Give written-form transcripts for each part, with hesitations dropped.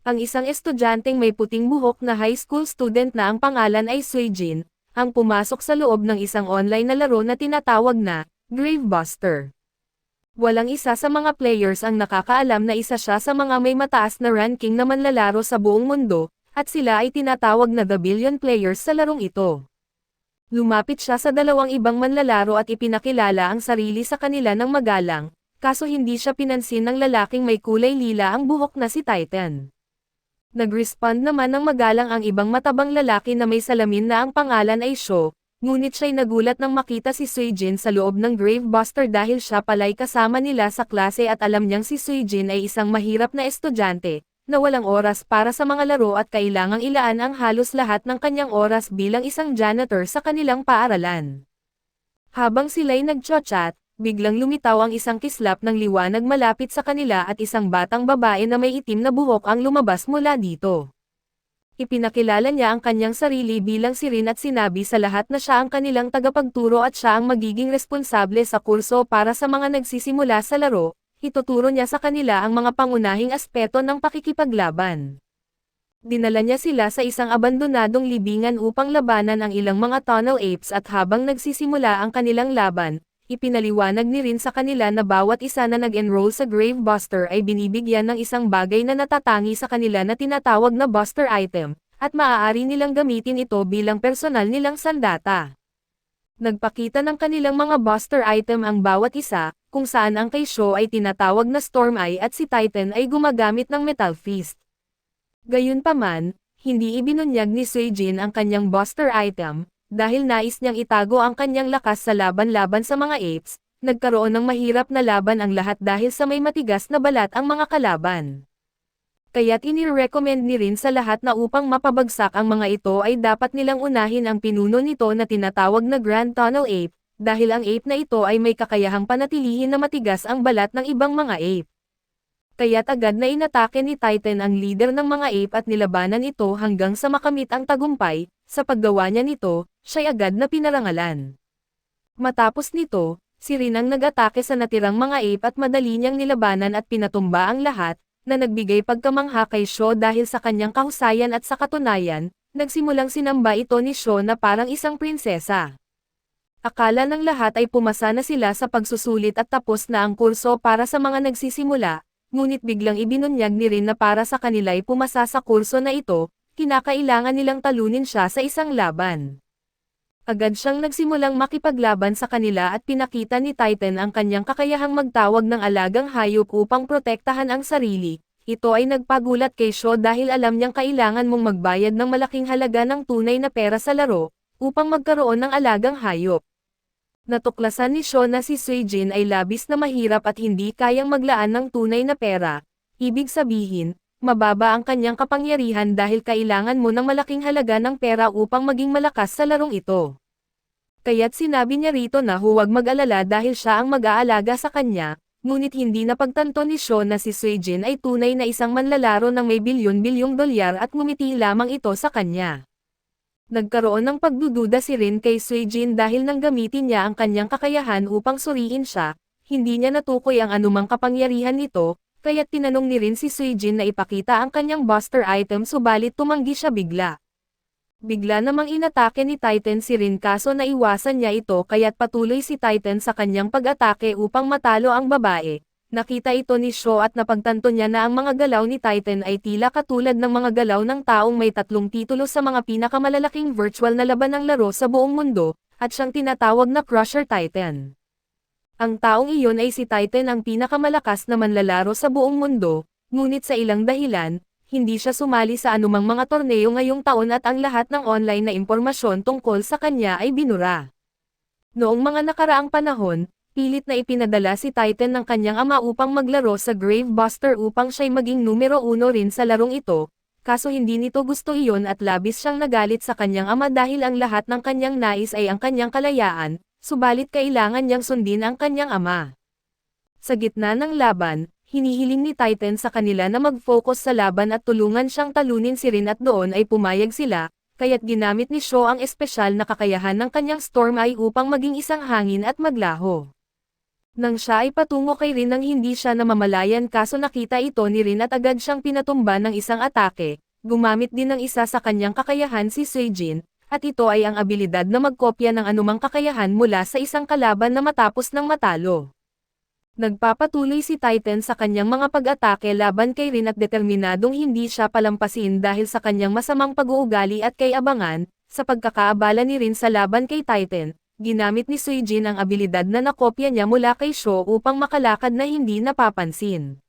Ang isang estudyanteng may puting buhok na high school student na ang pangalan ay Suijin, ang pumasok sa loob ng isang online na laro na tinatawag na Gravebuster. Walang isa sa mga players ang nakakaalam na isa siya sa mga may mataas na ranking na manlalaro sa buong mundo, at sila ay tinatawag na The Billion Players sa larong ito. Lumapit siya sa dalawang ibang manlalaro at ipinakilala ang sarili sa kanila ng magalang, kaso hindi siya pinansin ng lalaking may kulay lila ang buhok na si Titan. Nag-respond naman ng magalang ang ibang matabang lalaki na may salamin na ang pangalan ay Sho, ngunit siya'y nagulat nang makita si Suijin sa loob ng Gravebuster dahil siya pala'y kasama nila sa klase at alam niyang si Suijin ay isang mahirap na estudyante, na walang oras para sa mga laro at kailangang ilaan ang halos lahat ng kanyang oras bilang isang janitor sa kanilang paaralan. Habang sila'y nagcho-chat, biglang lumitaw ang isang kislap ng liwanag malapit sa kanila at isang batang babae na may itim na buhok ang lumabas mula dito. Ipinakilala niya ang kanyang sarili bilang si Rin at sinabi sa lahat na siya ang kanilang tagapagturo at siya ang magiging responsable sa kurso para sa mga nagsisimula sa laro. Ituturo niya sa kanila ang mga pangunahing aspeto ng pakikipaglaban. Dinala niya sila sa isang abandonadong libingan upang labanan ang ilang mga tunnel apes at habang nagsisimula ang kanilang laban, ipinaliwanag ni Rin sa kanila na bawat isa na nag-enroll sa Gravebuster ay binibigyan ng isang bagay na natatangi sa kanila na tinatawag na Buster Item, at maaari nilang gamitin ito bilang personal nilang sandata. Nagpakita ng kanilang mga Buster Item ang bawat isa, kung saan ang kay Sho ay tinatawag na Storm Eye at si Titan ay gumagamit ng Metal Fist. Gayunpaman, hindi ibinunyag ni Suijin ang kanyang Buster Item, dahil nais niyang itago ang kanyang lakas sa laban-laban sa mga apes, nagkaroon ng mahirap na laban ang lahat dahil sa may matigas na balat ang mga kalaban. Kaya't inirecommend ni Rin sa lahat na upang mapabagsak ang mga ito ay dapat nilang unahin ang pinuno nito na tinatawag na Grand Tunnel Ape, dahil ang ape na ito ay may kakayahang panatilihin na matigas ang balat ng ibang mga ape. Kaya't agad na inatake ni Titan ang leader ng mga ape at nilabanan ito hanggang sa makamit ang tagumpay. Sa paggawa niya nito, siya'y agad na pinarangalan. Matapos nito, si Rin ang nag-atake sa natirang mga ape at madali niyang nilabanan at pinatumba ang lahat, na nagbigay pagkamangha kay Sho dahil sa kanyang kahusayan at sa katunayan, nagsimulang sinamba ito ni Sho na parang isang prinsesa. Akala ng lahat ay pumasa na sila sa pagsusulit at tapos na ang kurso para sa mga nagsisimula, ngunit biglang ibinunyag ni Rin na para sa kanila ay pumasa sa kurso na ito, kinakailangan nilang talunin siya sa isang laban. Agad siyang nagsimulang makipaglaban sa kanila at pinakita ni Titan ang kanyang kakayahang magtawag ng alagang hayop upang protektahan ang sarili. Ito ay nagpagulat kay Sho dahil alam niyang kailangan mong magbayad ng malaking halaga ng tunay na pera sa laro, upang magkaroon ng alagang hayop. Natuklasan ni Sho na si Suijin ay labis na mahirap at hindi kayang maglaan ng tunay na pera. Ibig sabihin, mababa ang kanyang kapangyarihan dahil kailangan mo ng malaking halaga ng pera upang maging malakas sa larong ito. Kaya't sinabi niya rito na huwag mag-alala dahil siya ang mag-aalaga sa kanya, ngunit hindi napagtanto ni Sho na si Suijin ay tunay na isang manlalaro ng may bilyon-bilyong dolyar at ngumiti lamang ito sa kanya. Nagkaroon ng pagdududa si Rin kay Suijin dahil nang gamitin niya ang kanyang kakayahan upang suriin siya, hindi niya natukoy ang anumang kapangyarihan nito, kaya't tinanong ni Rin si Suijin na ipakita ang kanyang Buster Item subalit tumanggi siya bigla. Bigla namang inatake ni Titan si Rin kaso naiwasan niya ito kaya't patuloy si Titan sa kanyang pag-atake upang matalo ang babae. Nakita ito ni Sho at napagtanto niya na ang mga galaw ni Titan ay tila katulad ng mga galaw ng taong may 3 titulo sa mga pinakamalalaking virtual na laban ng laro sa buong mundo, at siyang tinatawag na Crusher Titan. Ang taong iyon ay si Titan ang pinakamalakas na manlalaro sa buong mundo, ngunit sa ilang dahilan, hindi siya sumali sa anumang mga torneo ngayong taon at ang lahat ng online na impormasyon tungkol sa kanya ay binura. Noong mga nakaraang panahon, pilit na ipinadala si Titan ng kanyang ama upang maglaro sa Gravebuster upang siya'y maging numero 1 rin sa larong ito, kaso hindi nito gusto iyon at labis siyang nagalit sa kanyang ama dahil ang lahat ng kanyang nais ay ang kanyang kalayaan, subalit kailangan niyang sundin ang kanyang ama. Sa gitna ng laban, hinihiling ni Titan sa kanila na mag-focus sa laban at tulungan siyang talunin si Rin at doon ay pumayag sila, kaya't ginamit ni Sho ang espesyal na kakayahan ng kanyang Storm Eye upang maging isang hangin at maglaho. Nang siya ay patungo kay Rin nang hindi siya namamalayan kaso nakita ito ni Rin at agad siyang pinatumba ng isang atake, gumamit din ng isa sa kanyang kakayahan si Suijin, at ito ay ang abilidad na magkopya ng anumang kakayahan mula sa isang kalaban na matapos ng matalo. Nagpapatuloy si Titan sa kanyang mga pag-atake laban kay Rin at determinadong hindi siya palampasin dahil sa kanyang masamang pag-uugali at kay abangan, sa pagkakaabala ni Rin sa laban kay Titan. Ginamit ni Suijin ang abilidad na nakopya niya mula kay Sho upang makalakad na hindi napapansin.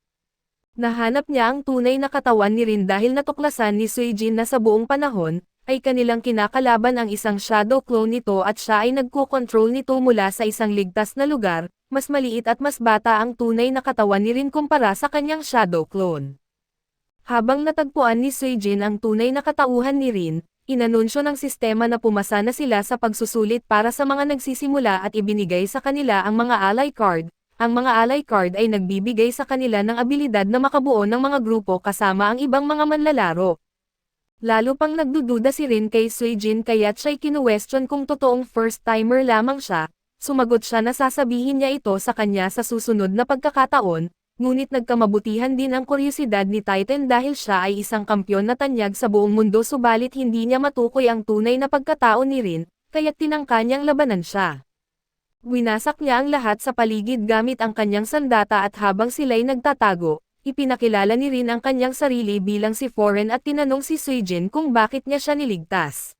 Nahanap niya ang tunay na katawan ni Rin dahil natuklasan ni Suijin na sa buong panahon, ay kanilang kinakalaban ang isang shadow clone nito at siya ay nagko-control nito mula sa isang ligtas na lugar, mas maliit at mas bata ang tunay na katawan ni Rin kumpara sa kanyang shadow clone. Habang natagpuan ni Suijin ang tunay na katauhan ni Rin, inanunsyo ng sistema na pumasa na sila sa pagsusulit para sa mga nagsisimula at ibinigay sa kanila ang mga ally card. Ang mga ally card ay nagbibigay sa kanila ng abilidad na makabuo ng mga grupo kasama ang ibang mga manlalaro. Lalo pang nagdududa si Rin kay Suijin kaya't siya'y kinuwestiyon kung totoong first-timer lamang siya, sumagot siya na sasabihin niya ito sa kanya sa susunod na pagkakataon. Ngunit nagkamabutihan din ang kuryosidad ni Titan dahil siya ay isang kampyon na tanyag sa buong mundo subalit hindi niya matukoy ang tunay na pagkatao ni Rin, kaya't tinangka niyang labanan siya. Winasak niya ang lahat sa paligid gamit ang kanyang sandata at habang sila'y nagtatago, ipinakilala ni Rin ang kanyang sarili bilang si Foreign at tinanong si Suijin kung bakit niya siya niligtas.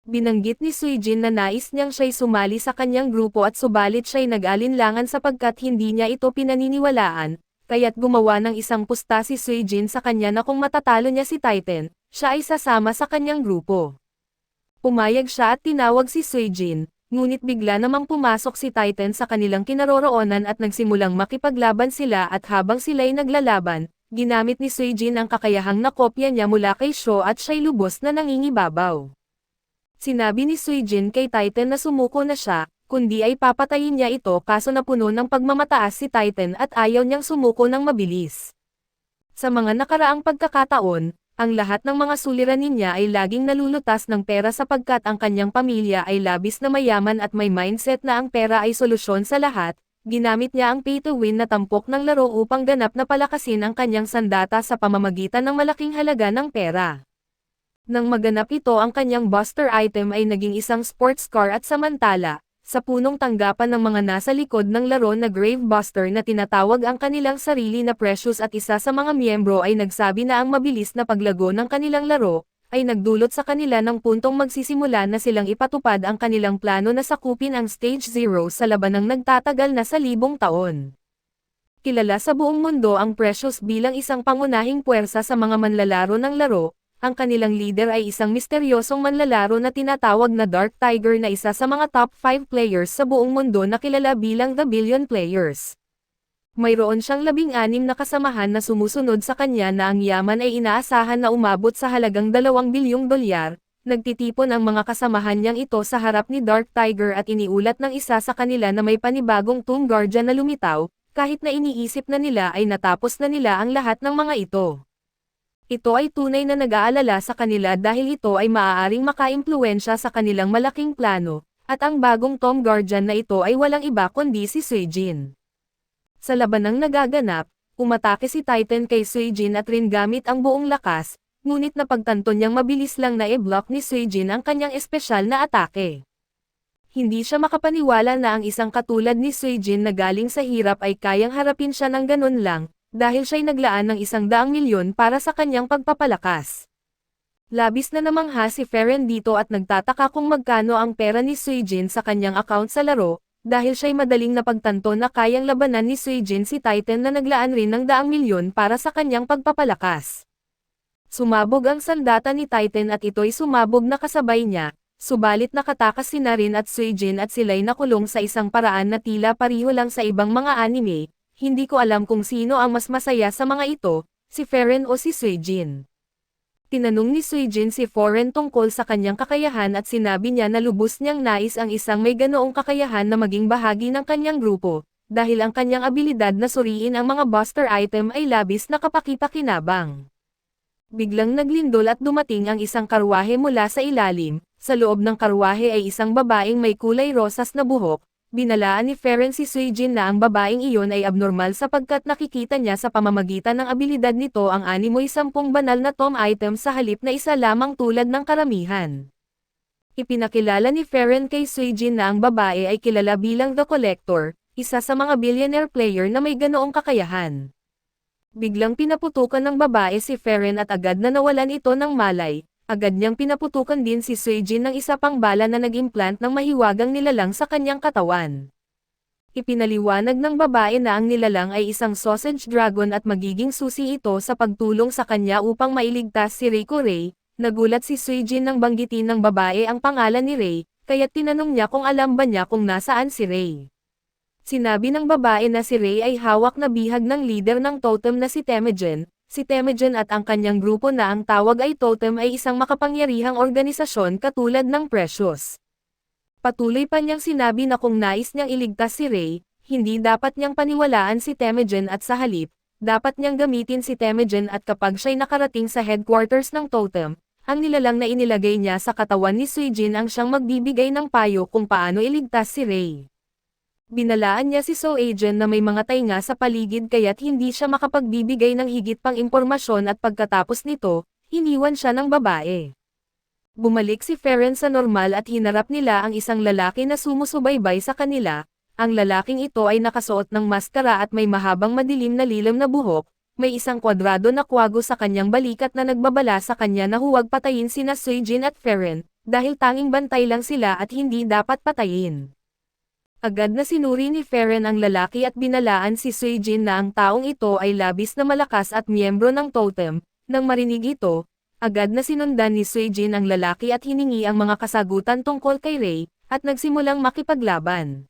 Binanggit ni Suijin na nais niyang siya'y sumali sa kanyang grupo at subalit siya'y nag-alinlangan sapagkat hindi niya ito pinaniniwalaan, kaya't gumawa ng isang pusta si Suijin sa kanya na kung matatalo niya si Titan, siya ay sasama sa kanyang grupo. Pumayag siya at tinawag si Suijin, ngunit bigla namang pumasok si Titan sa kanilang kinaroroonan at nagsimulang makipaglaban sila at habang sila'y naglalaban, ginamit ni Suijin ang kakayahang nakopya niya mula kay Sho at siya'y lubos na nangingibabaw. Sinabi ni Suijin kay Titan na sumuko na siya, kundi ay papatayin niya ito kaso napuno ng pagmamataas si Titan at ayaw niyang sumuko ng mabilis. Sa mga nakaraang pagkakataon, ang lahat ng mga suliranin niya ay laging nalulutas ng pera sapagkat ang kanyang pamilya ay labis na mayaman at may mindset na ang pera ay solusyon sa lahat. Ginamit niya ang pay-to-win na tampok ng laro upang ganap na palakasin ang kanyang sandata sa pamamagitan ng malaking halaga ng pera. Nang maganap ito ang kanyang buster item ay naging isang sports car at samantala, sa punong tanggapan ng mga nasa likod ng laro na Grave Buster na tinatawag ang kanilang sarili na Precious at isa sa mga miyembro ay nagsabi na ang mabilis na paglago ng kanilang laro, ay nagdulot sa kanila ng puntong magsisimula na silang ipatupad ang kanilang plano na sakupin ang Stage 0 sa labanang nagtatagal na sa libong taon. Kilala sa buong mundo ang Precious bilang isang pangunahing puwersa sa mga manlalaro ng laro. Ang kanilang leader ay isang misteryosong manlalaro na tinatawag na Dark Tiger na isa sa mga top 5 players sa buong mundo na kilala bilang The Billion Players. Mayroon siyang 16 na kasamahan na sumusunod sa kanya na ang yaman ay inaasahan na umabot sa halagang 2 bilyong dolyar. Nagtitipon ang mga kasamahan niyang ito sa harap ni Dark Tiger at iniulat ng isa sa kanila na may panibagong Tomb Guardian na lumitaw, kahit na iniisip na nila ay natapos na nila ang lahat ng mga ito. Ito ay tunay na nag-aalala sa kanila dahil ito ay maaaring makaimpluwensya sa kanilang malaking plano, at ang bagong Tomb Guardian na ito ay walang iba kundi si Suijin. Sa labanang nagaganap, umatake si Titan kay Suijin at Rin gamit ang buong lakas, ngunit napagtanto niyang mabilis lang na i-block ni Suijin ang kanyang espesyal na atake. Hindi siya makapaniwala na ang isang katulad ni Suijin na galing sa hirap ay kayang harapin siya ng ganun lang, dahil siya'y naglaan ng 100 milyon para sa kanyang pagpapalakas. Labis na namangha si Feren dito at nagtataka kung magkano ang pera ni Suijin sa kanyang account sa laro, dahil siya'y madaling napagtanto na kayang labanan ni Suijin si Titan na naglaan rin ng 100 milyon para sa kanyang pagpapalakas. Sumabog ang sandata ni Titan at ito'y sumabog na kasabay niya, subalit nakatakas si Rin at Suijin at sila'y nakulong sa isang paraan na tila pariho lang sa ibang mga anime. Hindi ko alam kung sino ang mas masaya sa mga ito, si Feren o si Suijin. Tinanong ni Suijin si Foreign tungkol sa kanyang kakayahan at sinabi niya na lubos niyang nais ang isang may ganoong kakayahan na maging bahagi ng kanyang grupo, dahil ang kanyang abilidad na suriin ang mga buster item ay labis na kapakipakinabang. Biglang naglindol at dumating ang isang karwahe mula sa ilalim, sa loob ng karwahe ay isang babaeng may kulay rosas na buhok. Binalaan ni Feren si Suijin na ang babaeng iyon ay abnormal sapagkat nakikita niya sa pamamagitan ng abilidad nito ang animoy 10 banal na tom item sa halip na isa lamang tulad ng karamihan. Ipinakilala ni Feren kay Suijin na ang babae ay kilala bilang The Collector, isa sa mga billionaire player na may ganoong kakayahan. Biglang pinaputukan ng babae si Feren at agad na nawalan ito ng malay. Agad niyang pinaputukan din si Suijin ng isa pang bala na nag-implant ng mahiwagang nilalang sa kanyang katawan. Ipinaliwanag ng babae na ang nilalang ay isang sausage dragon at magiging susi ito sa pagtulong sa kanya upang mailigtas si Reiko Ray. Nagulat si Suijin nang banggitin ng babae ang pangalan ni Ray, kaya't tinanong niya kung alam ba niya kung nasaan si Ray. Sinabi ng babae na si Ray ay hawak na bihag ng leader ng totem na si Temujin. Si Temujin at ang kanyang grupo na ang tawag ay Totem ay isang makapangyarihang organisasyon katulad ng Precious. Patuloy pa niyang sinabi na kung nais niyang iligtas si Ray, hindi dapat niyang paniwalaan si Temujin at sa halip, dapat niyang gamitin si Temujin at kapag siya'y nakarating sa headquarters ng Totem, ang nilalang na inilagay niya sa katawan ni Suijin ang siyang magbibigay ng payo kung paano iligtas si Ray. Binalaan niya si So-Agent na may mga tainga sa paligid kaya't hindi siya makapagbibigay ng higit pang impormasyon at pagkatapos nito, iniwan siya ng babae. Bumalik si Feren sa normal at hinarap nila ang isang lalaki na sumusubaybay sa kanila. Ang lalaking ito ay nakasuot ng maskara at may mahabang madilim na lilam na buhok, may isang kwadrado na kwago sa kanyang balikat na nagbabala sa kanya na huwag patayin sina Suijin at Feren, dahil tanging bantay lang sila at hindi dapat patayin. Agad na sinuri ni Feren ang lalaki at binalaan si Suijin na ang taong ito ay labis na malakas at miyembro ng Totem. Nang marinig ito, agad na sinundan ni Suijin ang lalaki at hiningi ang mga kasagutan tungkol kay Ray, at nagsimulang makipaglaban.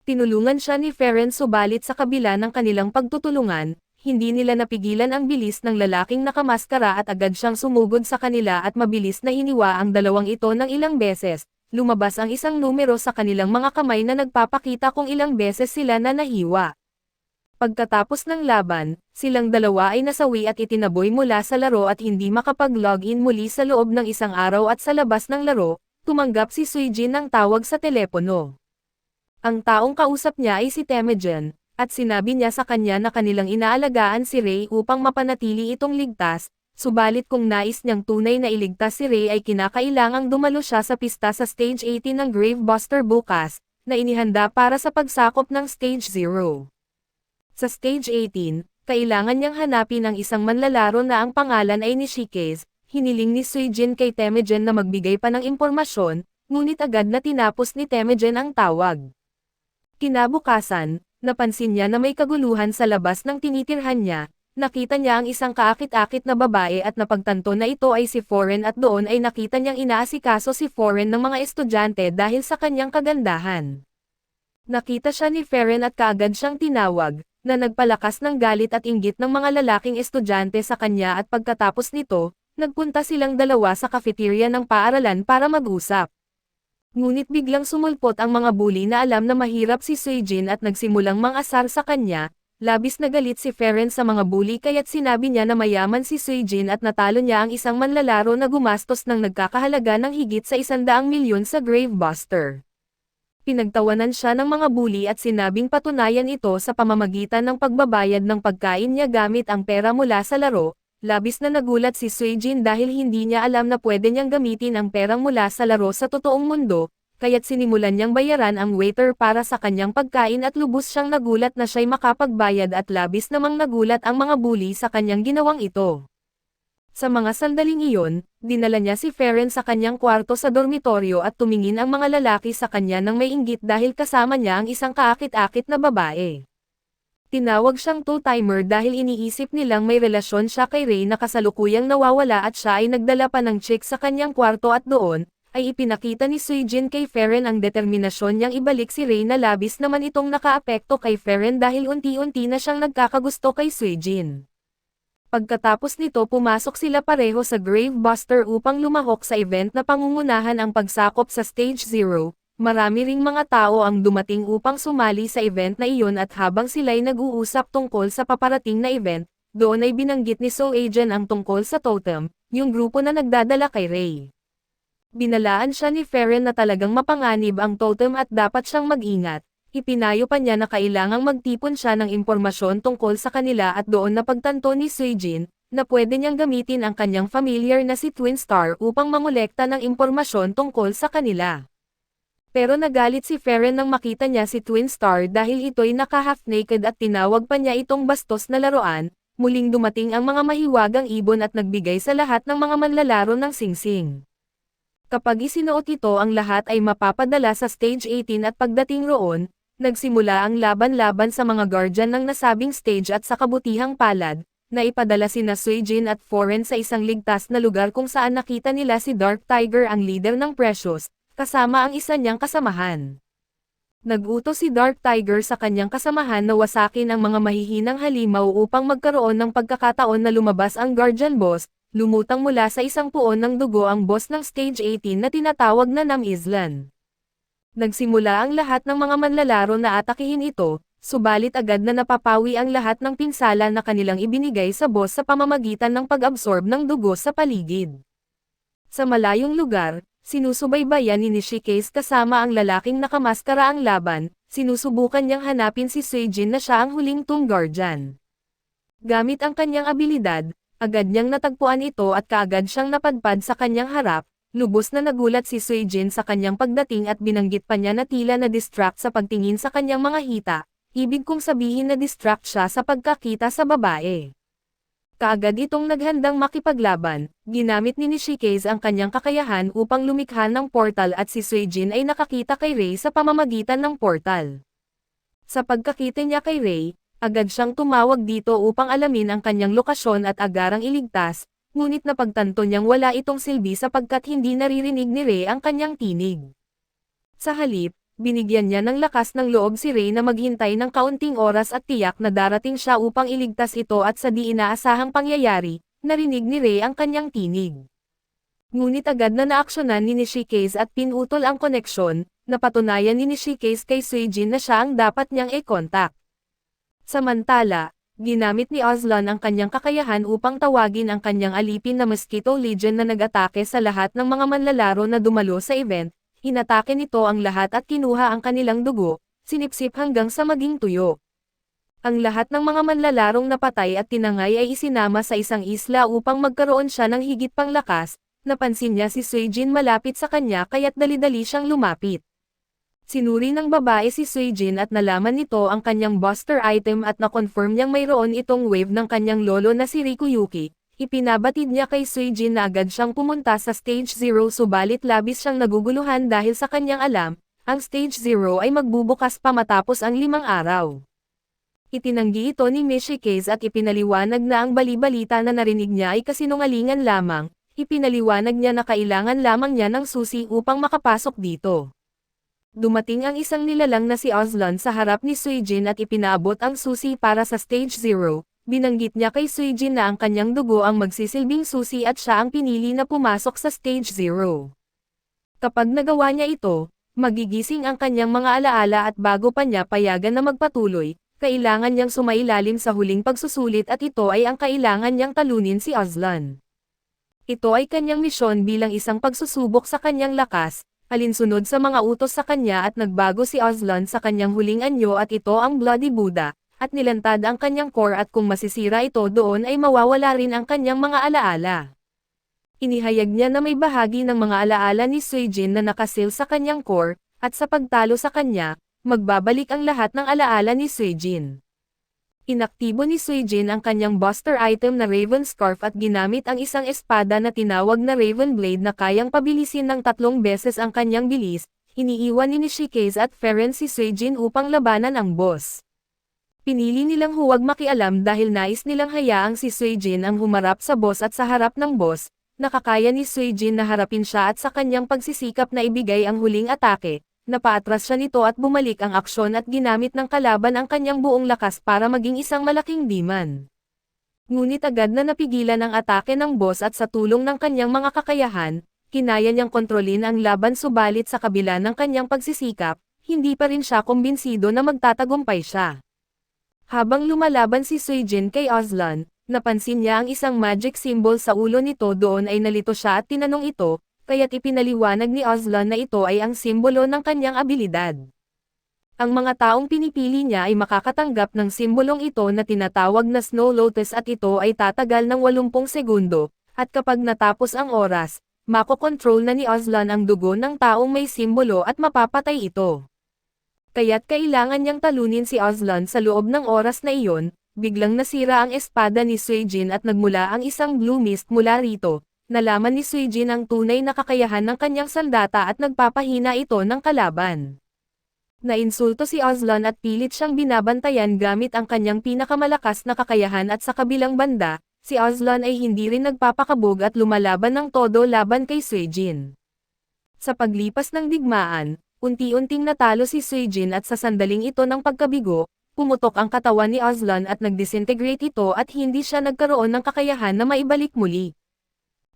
Tinulungan siya ni Feren subalit sa kabila ng kanilang pagtutulungan, hindi nila napigilan ang bilis ng lalaking nakamaskara at agad siyang sumugod sa kanila at mabilis na hiniwa ang dalawang ito ng ilang beses. Lumabas ang isang numero sa kanilang mga kamay na nagpapakita kung ilang beses sila na nahiwa. Pagkatapos ng laban, silang dalawa ay nasawi at itinaboy mula sa laro at hindi makapag-login muli sa loob ng isang araw at sa labas ng laro, tumanggap si Suijin ng tawag sa telepono. Ang taong kausap niya ay si Temujin, at sinabi niya sa kanya na kanilang inaalagaan si Ray upang mapanatili itong ligtas. Subalit kung nais niyang tunay na iligtas si Ray ay kinakailangang dumalo siya sa pista sa Stage 18 ng Gravebuster bukas, na inihanda para sa pagsakop ng Stage 0. Sa Stage 18, kailangan niyang hanapin ang isang manlalaro na ang pangalan ay Nishikes. Hiniling ni Suijin kay Temujin na magbigay pa ng impormasyon, ngunit agad na tinapos ni Temujin ang tawag. Kinabukasan, napansin niya na may kaguluhan sa labas ng tinitirhan niya. Nakita niya ang isang kaakit-akit na babae at napagtanto na ito ay si Feren at doon ay nakita niyang inaasikaso si Feren ng mga estudyante dahil sa kanyang kagandahan. Nakita siya ni Feren at kaagad siyang tinawag, na nagpalakas ng galit at inggit ng mga lalaking estudyante sa kanya at pagkatapos nito, nagpunta silang dalawa sa cafeteria ng paaralan para mag-usap. Ngunit biglang sumulpot ang mga bully na alam na mahirap si Suijin at nagsimulang mangasar sa kanya. Labis na galit si Feren sa mga bully kaya't sinabi niya na mayaman si Suijin at natalo niya ang isang manlalaro na gumastos ng nagkakahalaga ng higit sa 100 milyon sa Gravebuster. Pinagtawanan siya ng mga bully at sinabing patunayan ito sa pamamagitan ng pagbabayad ng pagkain niya gamit ang pera mula sa laro. Labis na nagulat si Suijin dahil hindi niya alam na pwede niyang gamitin ang perang mula sa laro sa totoong mundo. Kaya't sinimulan niyang bayaran ang waiter para sa kanyang pagkain at lubos siyang nagulat na siya'y makapagbayad at labis namang nagulat ang mga bully sa kanyang ginawang ito. Sa mga sandaling iyon, dinala niya si Feren sa kanyang kwarto sa dormitoryo at tumingin ang mga lalaki sa kanya ng may inggit dahil kasama niya ang isang kaakit-akit na babae. Tinawag siyang two-timer dahil iniisip nilang may relasyon siya kay Ray na kasalukuyang nawawala at siya ay nagdala pa ng chick sa kanyang kwarto at doon, ay ipinakita ni Suijin kay Feren ang determinasyon niyang ibalik si Ray na labis naman itong nakaapekto kay Feren dahil unti-unti na siyang nagkakagusto kay Suijin. Pagkatapos nito pumasok sila pareho sa Gravebuster upang lumahok sa event na pangungunahan ang pagsakop sa Stage 0. Marami ring mga tao ang dumating upang sumali sa event na iyon at habang sila'y nag-uusap tungkol sa paparating na event, doon ay binanggit ni So-Agent ang tungkol sa Totem, yung grupo na nagdadala kay Ray. Binalaan siya ni Feren na talagang mapanganib ang totem at dapat siyang mag-ingat. Ipinayo pa niya na kailangang magtipon siya ng impormasyon tungkol sa kanila at doon napagtanto ni Suijin, na pwede niyang gamitin ang kanyang familiar na si Twin Star upang mangolekta ng impormasyon tungkol sa kanila. Pero nagalit si Feren nang makita niya si Twin Star dahil ito'y naka-half-naked at tinawag pa niya itong bastos na laruan. Muling dumating ang mga mahiwagang ibon at nagbigay sa lahat ng mga manlalaro ng singsing. Kapag isinuot ito ang lahat ay mapapadala sa Stage 18 at pagdating roon, nagsimula ang laban-laban sa mga guardian ng nasabing stage at sa kabutihang palad, na ipadala sina Suijin at Foren sa isang ligtas na lugar kung saan nakita nila si Dark Tiger ang leader ng Precious, kasama ang isa niyang kasamahan. Nag-utos si Dark Tiger sa kanyang kasamahan na wasakin ang mga mahihinang halimaw upang magkaroon ng pagkakataon na lumabas ang Guardian Boss, lumutang mula sa isang puon ng dugo ang boss ng Stage 18 na tinatawag na Nam Islan. Nagsimula ang lahat ng mga manlalaro na atakihin ito, subalit agad na napapawi ang lahat ng pinsala na kanilang ibinigay sa boss sa pamamagitan ng pag-absorb ng dugo sa paligid. Sa malayong lugar, sinusubaybayan ni Nishikage kasama ang lalaking nakamaskara ang laban, sinusubukan niyang hanapin si Suijin na siya ang huling Tomb Guardian. Gamit ang kanyang abilidad, agad niyang natagpuan ito at kaagad siyang napadpad sa kanyang harap. Lubos na nagulat si Suijin sa kanyang pagdating at binanggit pa niya na tila na-distract sa pagtingin sa kanyang mga hita, ibig kong sabihin na distract siya sa pagkakita sa babae. Kaagad itong naghandang makipaglaban, ginamit ni Nishikage ang kanyang kakayahan upang lumikha ng portal at si Suijin ay nakakita kay Rei sa pamamagitan ng portal. Sa pagkakita niya kay Rei, agad siyang tumawag dito upang alamin ang kanyang lokasyon at agarang iligtas. Ngunit napagtanto niyang wala itong silbi sapagkat hindi naririnig ni Rei ang kanyang tinig. Sa halip, binigyan niya ng lakas ng loob si Rei na maghintay ng kaunting oras at tiyak na darating siya upang iligtas ito at sa di inaasahang pangyayari, narinig ni Rei ang kanyang tinig. Ngunit agad na naaksyonan ni Nishikage at pinutol ang koneksyon, napatunayan ni Nishikage kay Suijin na siya ang dapat niyang i-contact. Samantala, ginamit ni Aslan ang kanyang kakayahan upang tawagin ang kanyang alipin na Mosquito Legion na nag-atake sa lahat ng mga manlalaro na dumalo sa event, inatake nito ang lahat at kinuha ang kanilang dugo, sinipsip hanggang sa maging tuyo. Ang lahat ng mga manlalarong napatay at tinangay ay isinama sa isang isla upang magkaroon siya ng higit pang lakas, napansin niya si Suijin malapit sa kanya kaya't dali-dali siyang lumapit. Sinuri ng babae si Suijin at nalaman nito ang kanyang buster item at na-confirm niyang mayroon itong wave ng kanyang lolo na si Rikuyuki. Ipinabatid niya kay Suijin na agad siyang pumunta sa Stage 0 subalit labis siyang naguguluhan dahil sa kanyang alam, ang Stage 0 ay magbubukas pa matapos ang 5 araw. Itinanggi ito ni Nishikage at ipinaliwanag na ang bali-balita na narinig niya ay kasinungalingan lamang, ipinaliwanag niya na kailangan lamang niya ng susi upang makapasok dito. Dumating ang isang nilalang na si Aslan sa harap ni Suijin at ipinaabot ang susi para sa Stage 0, binanggit niya kay Suijin na ang kanyang dugo ang magsisilbing susi at siya ang pinili na pumasok sa Stage 0. Kapag nagawa niya ito, magigising ang kanyang mga alaala at bago pa niya payagan na magpatuloy, kailangan niyang sumailalim sa huling pagsusulit at ito ay ang kailangan niyang talunin si Aslan. Ito ay kanyang misyon bilang isang pagsusubok sa kanyang lakas, alinsunod sa mga utos sa kanya at nagbago si Aslan sa kanyang huling anyo at ito ang Bloody Buddha, at nilantad ang kanyang core at kung masisira ito doon ay mawawala rin ang kanyang mga alaala. Inihayag niya na may bahagi ng mga alaala ni Suijin na nakasil sa kanyang core, at sa pagtalo sa kanya, magbabalik ang lahat ng alaala ni Suijin. Inaktibo ni Suijin ang kanyang buster item na Raven Scarf at ginamit ang isang espada na tinawag na Raven Blade na kayang pabilisin ng 3 beses ang kanyang bilis, iniiwan ni Nishikage at Feren si Suijin upang labanan ang boss. Pinili nilang huwag makialam dahil nais nilang hayaang si Suijin ang humarap sa boss at sa harap ng boss, nakakaya ni Suijin na harapin siya at sa kanyang pagsisikap na ibigay ang huling atake. Napaatras siya nito at bumalik ang aksyon at ginamit ng kalaban ang kanyang buong lakas para maging isang malaking demon. Ngunit agad na napigilan ang atake ng boss at sa tulong ng kanyang mga kakayahan, kinaya niyang kontrolin ang laban subalit sa kabila ng kanyang pagsisikap, hindi pa rin siya kumbinsido na magtatagumpay siya. Habang lumalaban si Suijin kay Aslan, napansin niya ang isang magic symbol sa ulo nito doon ay nalito siya at tinanong ito, kaya't ipinaliwanag ni Aslan na ito ay ang simbolo ng kanyang abilidad. Ang mga taong pinipili niya ay makakatanggap ng simbolong ito na tinatawag na Snow Lotus at ito ay tatagal ng 80 segundo, at kapag natapos ang oras, makokontrol na ni Aslan ang dugo ng taong may simbolo at mapapatay ito. Kaya't kailangan niyang talunin si Aslan sa loob ng oras na iyon, biglang nasira ang espada ni Suijin at nagmula ang isang blue mist mula rito. Nalaman ni Suijin ang tunay na kakayahan ng kanyang sandata at nagpapahina ito ng kalaban. Nainsulto si Aslan at pilit siyang binabantayan gamit ang kanyang pinakamalakas na kakayahan at sa kabilang banda, si Aslan ay hindi rin nagpapakabog at lumalaban ng todo laban kay Suijin. Sa paglipas ng digmaan, unti-unting natalo si Suijin at sa sandaling ito ng pagkabigo, pumutok ang katawan ni Aslan at nagdisintegrate ito at hindi siya nagkaroon ng kakayahan na maibalik muli.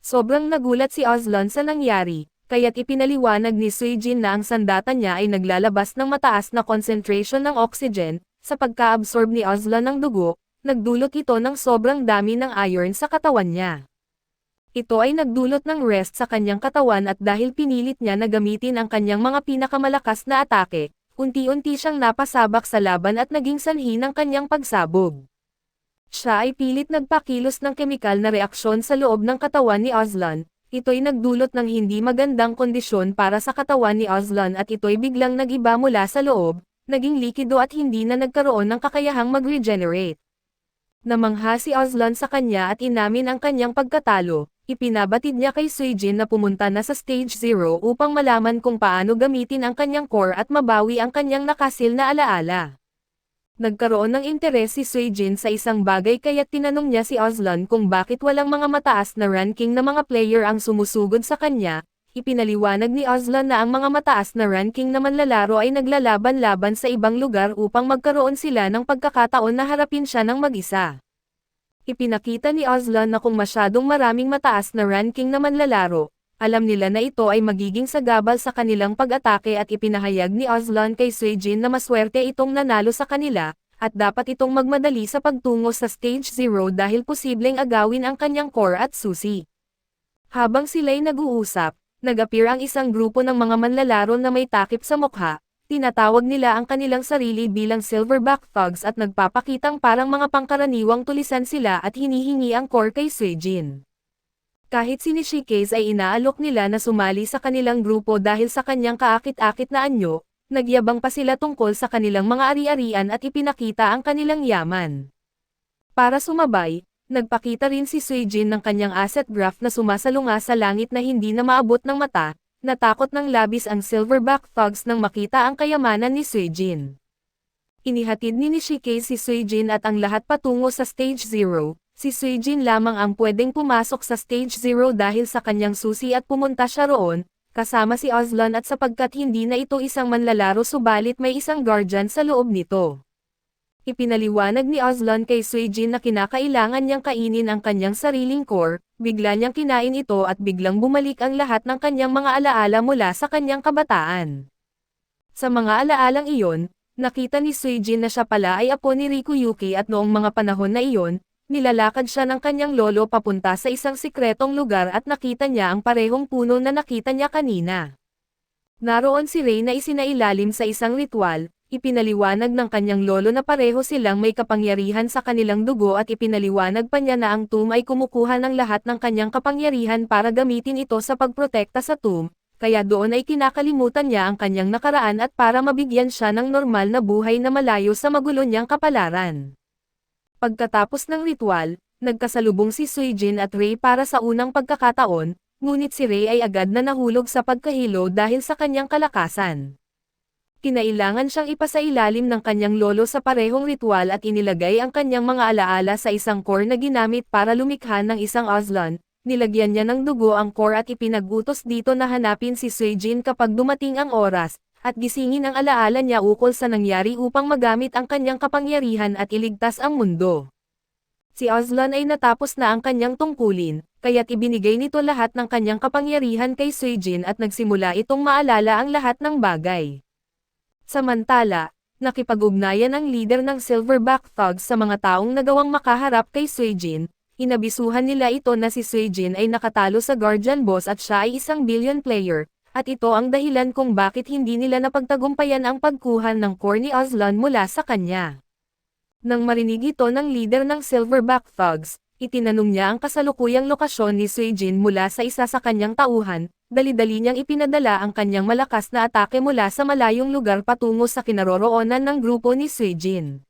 Sobrang nagulat si Aslan sa nangyari, kaya't ipinaliwanag ni Suijin na ang sandata niya ay naglalabas ng mataas na concentration ng oxygen, sa pagka-absorb ni Aslan ng dugo, nagdulot ito ng sobrang dami ng iron sa katawan niya. Ito ay nagdulot ng rest sa kanyang katawan at dahil pinilit niya na gamitin ang kanyang mga pinakamalakas na atake, unti-unti siyang napasabak sa laban at naging sanhi ng kanyang pagsabog. Siya ay pilit nagpakilos ng kemikal na reaksyon sa loob ng katawan ni Aslan. Ito'y nagdulot ng hindi magandang kondisyon para sa katawan ni Aslan at ito'y biglang nag-iba mula sa loob, naging likido at hindi na nagkaroon ng kakayahang mag-regenerate. Namangha si Aslan sa kanya at inamin ang kanyang pagkatalo, ipinabatid niya kay Suijin na pumunta na sa Stage 0 upang malaman kung paano gamitin ang kanyang core at mabawi ang kanyang nakasil na alaala. Nagkaroon ng interes si Suijin sa isang bagay kaya't tinanong niya si Aslan kung bakit walang mga mataas na ranking na mga player ang sumusugod sa kanya. Ipinaliwanag ni Aslan na ang mga mataas na ranking na manlalaro ay naglalaban-laban sa ibang lugar upang magkaroon sila ng pagkakataon na harapin siya ng mag-isa. Ipinakita ni Aslan na kung masyadong maraming mataas na ranking na manlalaro, alam nila na ito ay magiging sagabal sa kanilang pag-atake at ipinahayag ni Aslan kay Suijin na maswerte itong nanalo sa kanila, at dapat itong magmadali sa pagtungo sa Stage 0 dahil posibleng agawin ang kanyang core at susi. Habang sila'y nag-uusap, nag-appear ang isang grupo ng mga manlalaro na may takip sa mukha, tinatawag nila ang kanilang sarili bilang Silverback Thugs at nagpapakitang parang mga pangkaraniwang tulisan sila at hinihingi ang core kay Suijin. Kahit si Nishikage ay inaalok nila na sumali sa kanilang grupo dahil sa kanyang kaakit-akit na anyo, nagyabang pa sila tungkol sa kanilang mga ari-arian at ipinakita ang kanilang yaman. Para sumabay, nagpakita rin si Suijin ng kanyang asset graph na sumasalunga sa langit na hindi na maabot ng mata, natakot ng labis ang Silverback Thugs nang makita ang kayamanan ni Suijin. Inihatid ni Nishikage si Suijin at ang lahat patungo sa Stage 0. Si Suijin lamang ang pwedeng pumasok sa Stage 0 dahil sa kanyang susi at pumunta siya roon, kasama si Aslan at sapagkat hindi na ito isang manlalaro subalit may isang guardian sa loob nito. Ipinaliwanag ni Aslan kay Suijin na kinakailangan niyang kainin ang kanyang sariling core, bigla niyang kinain ito at biglang bumalik ang lahat ng kanyang mga alaala mula sa kanyang kabataan. Sa mga alaalang iyon, nakita ni Suijin na siya pala ay apo ni Rikuyuki at noong mga panahon na iyon, nilalakad siya ng kanyang lolo papunta sa isang sikretong lugar at nakita niya ang parehong puno na nakita niya kanina. Naroon si Rei na isinailalim sa isang ritual, ipinaliwanag ng kanyang lolo na pareho silang may kapangyarihan sa kanilang dugo at ipinaliwanag pa niya na ang tomb ay kumukuha ng lahat ng kanyang kapangyarihan para gamitin ito sa pagprotekta sa tomb, kaya doon ay kinakalimutan niya ang kanyang nakaraan at para mabigyan siya ng normal na buhay na malayo sa magulo niyang kapalaran. Pagkatapos ng ritual, nagkasalubong si Suijin at Rei para sa unang pagkakataon, ngunit si Rei ay agad na nahulog sa pagkahilo dahil sa kanyang kalakasan. Kinailangan siyang ipasailalim ng kanyang lolo sa parehong ritual at inilagay ang kanyang mga alaala sa isang core na ginamit para lumikha ng isang Aslan. Nilagyan niya ng dugo ang core at ipinagutos dito na hanapin si Suijin kapag dumating ang oras, at gisingin ang alaala niya ukol sa nangyari upang magamit ang kanyang kapangyarihan at iligtas ang mundo. Si Aslan ay natapos na ang kanyang tungkulin, kaya't ibinigay nito lahat ng kanyang kapangyarihan kay Suijin at nagsimula itong maalala ang lahat ng bagay. Samantala, nakipag-ugnayan ang leader ng Silverback Thugs sa mga taong nagawang makaharap kay Suijin, Inabisuhan nila ito na si Suijin ay nakatalo sa Guardian Boss at siya ay isang billion player, at ito ang dahilan kung bakit hindi nila napagtagumpayan ang pagkuha ng core ni Aslan mula sa kanya. Nang marinig ito ng leader ng Silverback Thugs, itinanong niya ang kasalukuyang lokasyon ni Suijin mula sa isa sa kanyang tauhan, dali-dali niyang ipinadala ang kanyang malakas na atake mula sa malayong lugar patungo sa kinaroroonan ng grupo ni Suijin.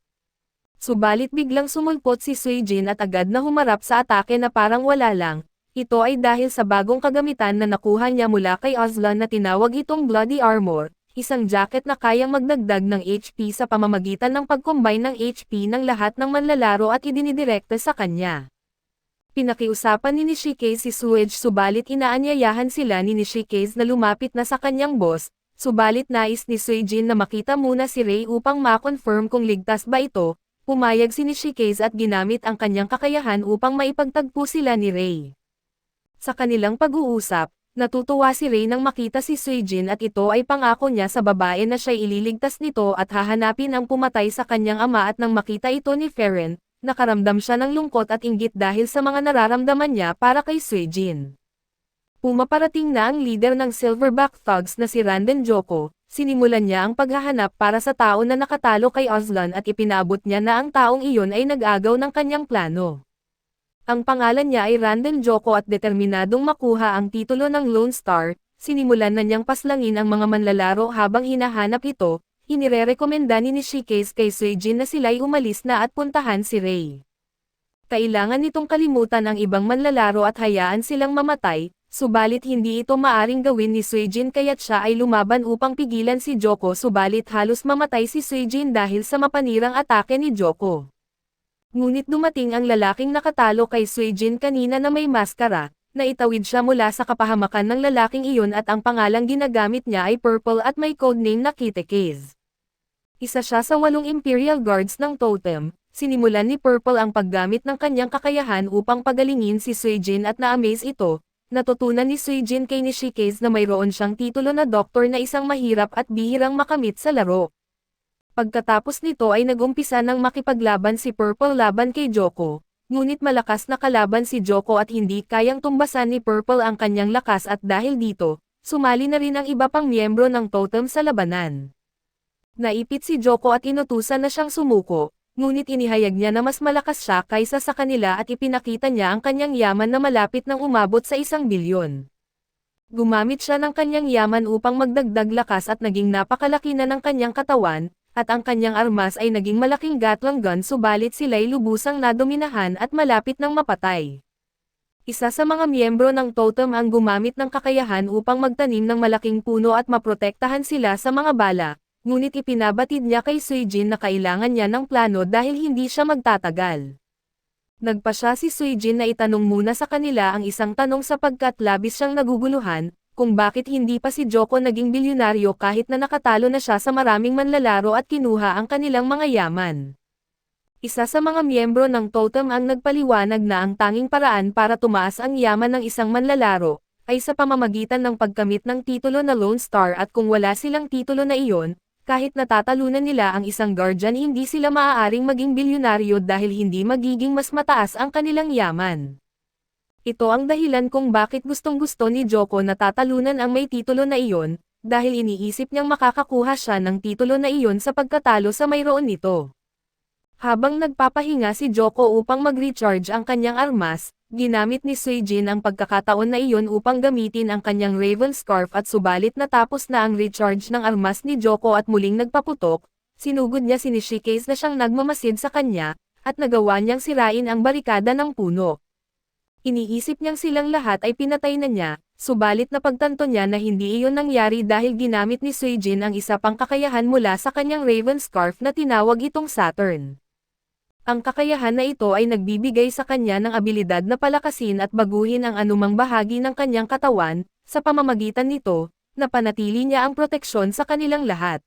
Subalit biglang sumulpot si Suijin at agad na humarap sa atake na parang wala lang. Ito ay dahil sa bagong kagamitan na nakuha niya mula kay Aslan na tinawag itong Bloody Armor, isang jacket na kayang magdagdag ng HP sa pamamagitan ng pag-combine ng HP ng lahat ng manlalaro at idinidirekta sa kanya. Pinakiusapan ni Nishikage si Suij subalit inaanyayahan sila ni Nishikage na lumapit na sa kanyang boss, subalit nais ni Suijin na makita muna si Ray upang ma-confirm kung ligtas ba ito. Pumayag si Nishikage at ginamit ang kanyang kakayahan upang maipagtagpo sila ni Ray. Sa kanilang pag-uusap, natutuwa si Ray nang makita si Suijin at ito ay pangako niya sa babae na siya'y ililigtas nito at hahanapin ang pumatay sa kanyang ama at nang makita ito ni Feren, nakaramdam siya ng lungkot at inggit dahil sa mga nararamdaman niya para kay Suijin. Pumaparating na ang leader ng Silverback Thugs na si Randen Joko. Sinimulan niya ang paghahanap para sa tao na nakatalo kay Aslan at ipinabot niya na ang taong iyon ay nag-agaw ng kanyang plano. Ang pangalan niya ay Randen Joko at determinadong makuha ang titulo ng Lone Star. Sinimulan na niyang paslangin ang mga manlalaro habang hinahanap ito. Inirerekomenda ni Nishikage kay Suijin na sila'y umalis na at puntahan si Ray. Kailangan nitong kalimutan ang ibang manlalaro at hayaan silang mamatay. Subalit hindi ito maaring gawin ni Suijin kaya't siya ay lumaban upang pigilan si Joko subalit halos mamatay si Suijin dahil sa mapanirang atake ni Joko. Ngunit dumating ang lalaking nakatalo kay Suijin kanina na may maskara, na itawid siya mula sa kapahamakan ng lalaking iyon at ang pangalang ginagamit niya ay Purple at may codename na Kitekage. Isa siya sa 8 Imperial Guards ng Totem. Sinimulan ni Purple ang paggamit ng kanyang kakayahan upang pagalingin si Suijin at na-amaze ito. Natutunan ni Suijin kay Nishikage na mayroon siyang titulo na doktor na isang mahirap at bihirang makamit sa laro. Pagkatapos nito ay nagumpisa ng makipaglaban si Purple laban kay Joko, ngunit malakas na kalaban si Joko at hindi kayang tumbasan ni Purple ang kanyang lakas at dahil dito, sumali na rin ang iba pang miyembro ng Totem sa labanan. Naipit si Joko at inutusan na siyang sumuko. Ngunit inihayag niya na mas malakas siya kaysa sa kanila at ipinakita niya ang kanyang yaman na malapit nang umabot sa 1 bilyon. Gumamit siya ng kanyang yaman upang magdagdag lakas at naging napakalaki na ng kanyang katawan, at ang kanyang armas ay naging malaking gatling gun subalit sila'y lubusang nadominahan at malapit nang mapatay. Isa sa mga miyembro ng Totem ang gumamit ng kakayahan upang magtanim ng malaking puno at maprotektahan sila sa mga bala. Ngunit ipinabatid niya kay Suijin na kailangan niya ng plano dahil hindi siya magtatagal. Nagpa siya si Suijin na itanong muna sa kanila ang isang tanong sapagkat labis siyang naguguluhan, kung bakit hindi pa si Joko naging bilyonaryo kahit na nakatalo na siya sa maraming manlalaro at kinuha ang kanilang mga yaman. Isa sa mga miyembro ng Totem ang nagpaliwanag na ang tanging paraan para tumaas ang yaman ng isang manlalaro, ay sa pamamagitan ng pagkamit ng titulo na Lone Star at kung wala silang titulo na iyon, kahit natatalunan nila ang isang guardian hindi sila maaaring maging bilyonaryo dahil hindi magiging mas mataas ang kanilang yaman. Ito ang dahilan kung bakit gustong-gusto ni Joko na tatalunan ang may titulo na iyon, dahil iniisip niyang makakakuha siya ng titulo na iyon sa pagkatalo sa mayroon nito. Habang nagpapahinga si Joko upang mag-recharge ang kanyang armas, ginamit ni Suijin ang pagkakataon na iyon upang gamitin ang kanyang Raven Scarf at subalit natapos na ang recharge ng armas ni Joko at muling nagpaputok, sinugod niya si Nishikage na siyang nagmamasid sa kanya, at nagawa niyang sirain ang barikada ng puno. Iniisip niyang silang lahat ay pinatay na niya, subalit napagtanto niya na hindi iyon nangyari dahil ginamit ni Suijin ang isa pang kakayahan mula sa kanyang Raven Scarf na tinawag itong Saturn. Ang kakayahan na ito ay nagbibigay sa kanya ng abilidad na palakasin at baguhin ang anumang bahagi ng kanyang katawan, sa pamamagitan nito, napanatili niya ang proteksyon sa kanilang lahat.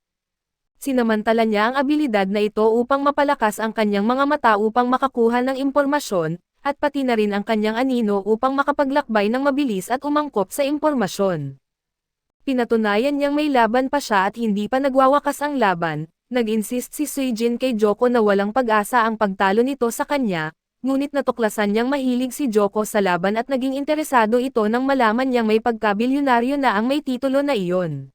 Sinamantala niya ang abilidad na ito upang mapalakas ang kanyang mga mata upang makakuha ng impormasyon, at pati na rin ang kanyang anino upang makapaglakbay ng mabilis at umangkop sa impormasyon. Pinatunayan niyang may laban pa siya at hindi pa nagwawakas ang laban. Nag-insist si Suijin kay Joko na walang pag-asa ang pagtalo nito sa kanya, ngunit natuklasan niyang mahilig si Joko sa laban at naging interesado ito nang malaman niyang may pagkabilyonaryo na ang may titulo na iyon.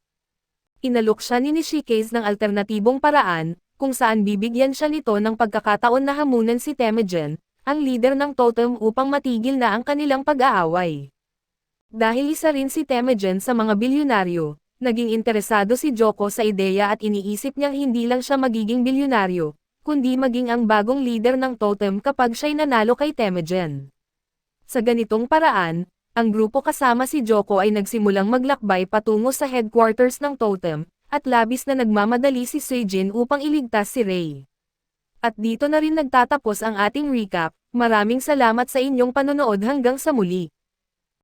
Inalok siya ni Nishikage ng alternatibong paraan, kung saan bibigyan siya nito ng pagkakataon na hamunan si Temujin, ang leader ng totem upang matigil na ang kanilang pag-aaway. Dahil isa rin si Temujin sa mga bilyonaryo, naging interesado si Joko sa ideya at iniisip niyang hindi lang siya magiging bilyonaryo, kundi maging ang bagong leader ng totem kapag siya'y nanalo kay Temujin. Sa ganitong paraan, ang grupo kasama si Joko ay nagsimulang maglakbay patungo sa headquarters ng totem, at labis na nagmamadali si Suijin upang iligtas si Rei. At dito na rin nagtatapos ang ating recap. Maraming salamat sa inyong panonood hanggang sa muli.